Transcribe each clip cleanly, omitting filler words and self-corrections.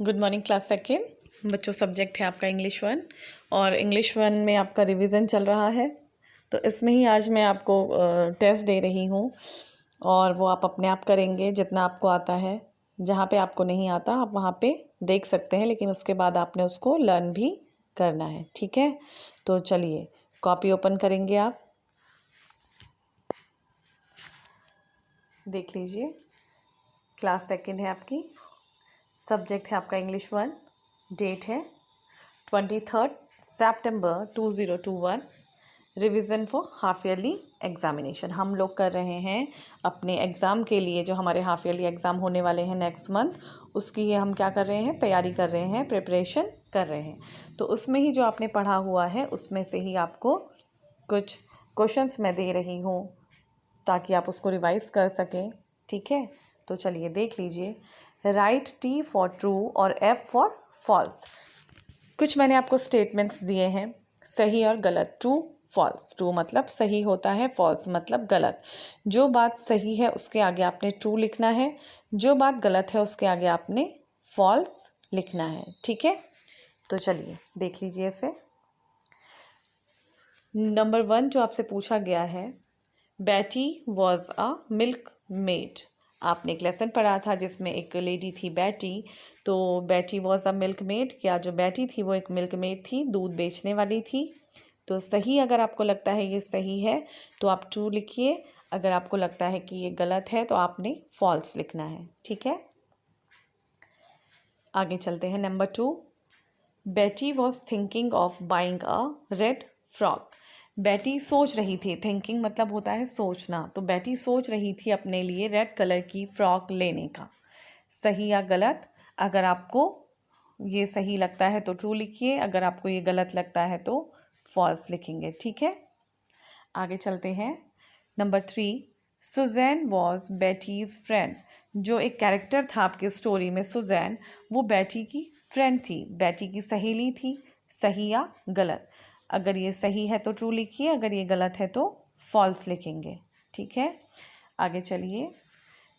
Good morning class second. बच्चों, subject है आपका इंग्लिश वन और इंग्लिश वन में आपका रिवीजन चल रहा है। तो इसमें ही आज मैं आपको टेस्ट दे रही हूँ और वो आप अपने आप करेंगे जितना आपको आता है। जहाँ पे आपको नहीं आता आप वहाँ पे देख सकते हैं, लेकिन उसके बाद आपने उसको लर्न भी करना है। ठीक है, तो चलिए कॉपी ओपन करेंगे। आप देख लीजिए, क्लास सेकेंड है आपकी, सब्जेक्ट है आपका इंग्लिश वन, डेट है 23 सितंबर 2021। Revision for half yearly examination हम लोग कर रहे हैं अपने एग्ज़ाम के लिए। जो हमारे हाफ ईयरली एग्ज़ाम होने वाले हैं नेक्स्ट मंथ, उसकी हम क्या कर रहे हैं, तैयारी कर रहे हैं, प्रिपरेशन कर रहे हैं। तो उसमें ही जो आपने पढ़ा हुआ है उसमें से ही आपको कुछ क्वेश्चंस मैं दे रही हूँ ताकि आप उसको रिवाइज कर सकें। ठीक है, तो चलिए देख लीजिए। राइट टी फॉर ट्रू और एफ फॉर फॉल्स। कुछ मैंने आपको स्टेटमेंट्स दिए हैं, सही और गलत। ट्रू फॉल्स, ट्रू मतलब सही होता है, फॉल्स मतलब गलत। जो बात सही है उसके आगे आपने ट्रू लिखना है, जो बात गलत है उसके आगे आपने फॉल्स लिखना है। ठीक है, तो चलिए देख लीजिए इसे। नंबर 1 जो आपसे पूछा गया है, बैटी वॉज अ मिल्क मेड। आपने एक लेसन पढ़ा था जिसमें एक लेडी थी बैटी, तो बैटी वॉज अ मिल्क मेड। क्या जो बैटी थी वो एक मिल्क मेड थी, दूध बेचने वाली थी। तो सही अगर आपको लगता है ये सही है तो आप ट्रू लिखिए, अगर आपको लगता है कि ये गलत है तो आपने फॉल्स लिखना है। ठीक है, आगे चलते हैं। नंबर 2, बेटी was thinking of buying a red frock. बेटी सोच रही थी, थिंकिंग मतलब होता है सोचना, तो बेटी सोच रही थी अपने लिए रेड कलर की फ्रॉक लेने का। सही या गलत? अगर आपको ये सही लगता है तो ट्रू लिखिए, अगर आपको ये गलत लगता है तो फॉल्स लिखेंगे। ठीक है, आगे चलते हैं। Number 3, Suzanne was Betty's friend. जो एक कैरेक्टर था आपकी स्टोरी में सुजैन, वो बेटी की फ्रेंड थी, बेटी की सहेली थी। सही या गलत? अगर ये सही है तो ट्रू लिखिए, अगर ये गलत है तो फॉल्स लिखेंगे। ठीक है, आगे चलिए।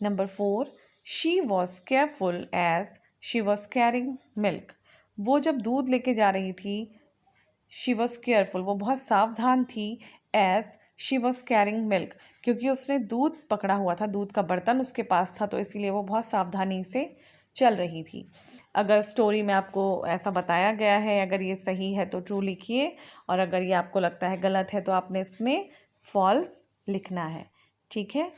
Number 4, she was careful as she was carrying milk. वो जब दूध लेके जा रही थी, शी वॉज केयरफुल, वो बहुत सावधान थी। As she was carrying milk, क्योंकि उसने दूध पकड़ा हुआ था, दूध का बर्तन उसके पास था, तो इसीलिए वो बहुत सावधानी से चल रही थी। अगर स्टोरी में आपको ऐसा बताया गया है, अगर ये सही है तो ट्रू लिखिए, और अगर ये आपको लगता है गलत है तो आपने इसमें फॉल्स लिखना है। ठीक है,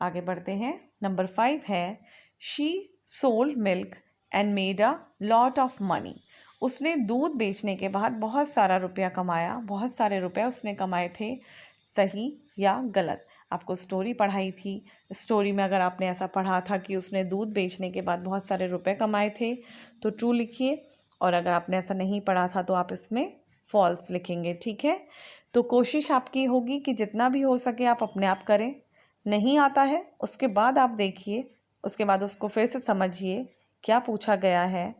आगे बढ़ते हैं। नंबर 5 है, she sold milk and made a lot of money. उसने दूध बेचने के बाद बहुत सारा रुपया कमाया, बहुत सारे रुपए उसने कमाए थे। सही या गलत? आपको स्टोरी पढ़ाई थी, स्टोरी में अगर आपने ऐसा पढ़ा था कि उसने दूध बेचने के बाद बहुत सारे रुपए कमाए थे तो ट्रू लिखिए, और अगर आपने ऐसा नहीं पढ़ा था तो आप इसमें फॉल्स लिखेंगे। ठीक है, तो कोशिश आपकी होगी कि जितना भी हो सके आप अपने आप करें। नहीं आता है उसके बाद आप देखिए, उसके बाद उसको फिर से समझिए क्या पूछा गया है।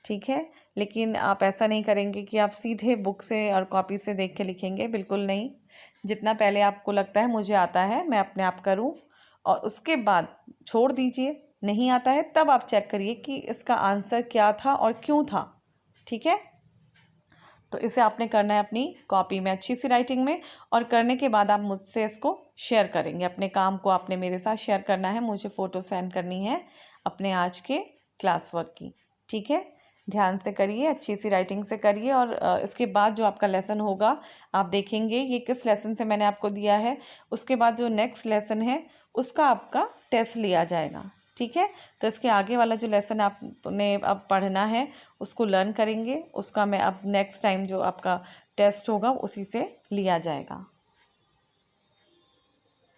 ठीक है, लेकिन आप ऐसा नहीं करेंगे कि आप सीधे बुक से और कॉपी से देख के लिखेंगे, बिल्कुल नहीं। जितना पहले आपको लगता है मुझे आता है मैं अपने आप करूं, और उसके बाद छोड़ दीजिए। नहीं आता है तब आप चेक करिए कि इसका आंसर क्या था और क्यों था। ठीक है, तो इसे आपने करना है अपनी कॉपी में अच्छी सी राइटिंग में, और करने के बाद आप मुझसे इसको शेयर करेंगे। अपने काम को आपने मेरे साथ शेयर करना है, मुझे फ़ोटो सेंड करनी है अपने आज के क्लास वर्क की। ठीक है, ध्यान से करिए, अच्छी सी राइटिंग से करिए, और इसके बाद जो आपका लेसन होगा आप देखेंगे ये किस लेसन से मैंने आपको दिया है। उसके बाद जो नेक्स्ट लेसन है उसका आपका टेस्ट लिया जाएगा। ठीक है, तो इसके आगे वाला जो लेसन आपने अब पढ़ना है उसको लर्न करेंगे, उसका मैं अब नेक्स्ट टाइम जो आपका टेस्ट होगा उसी से लिया जाएगा।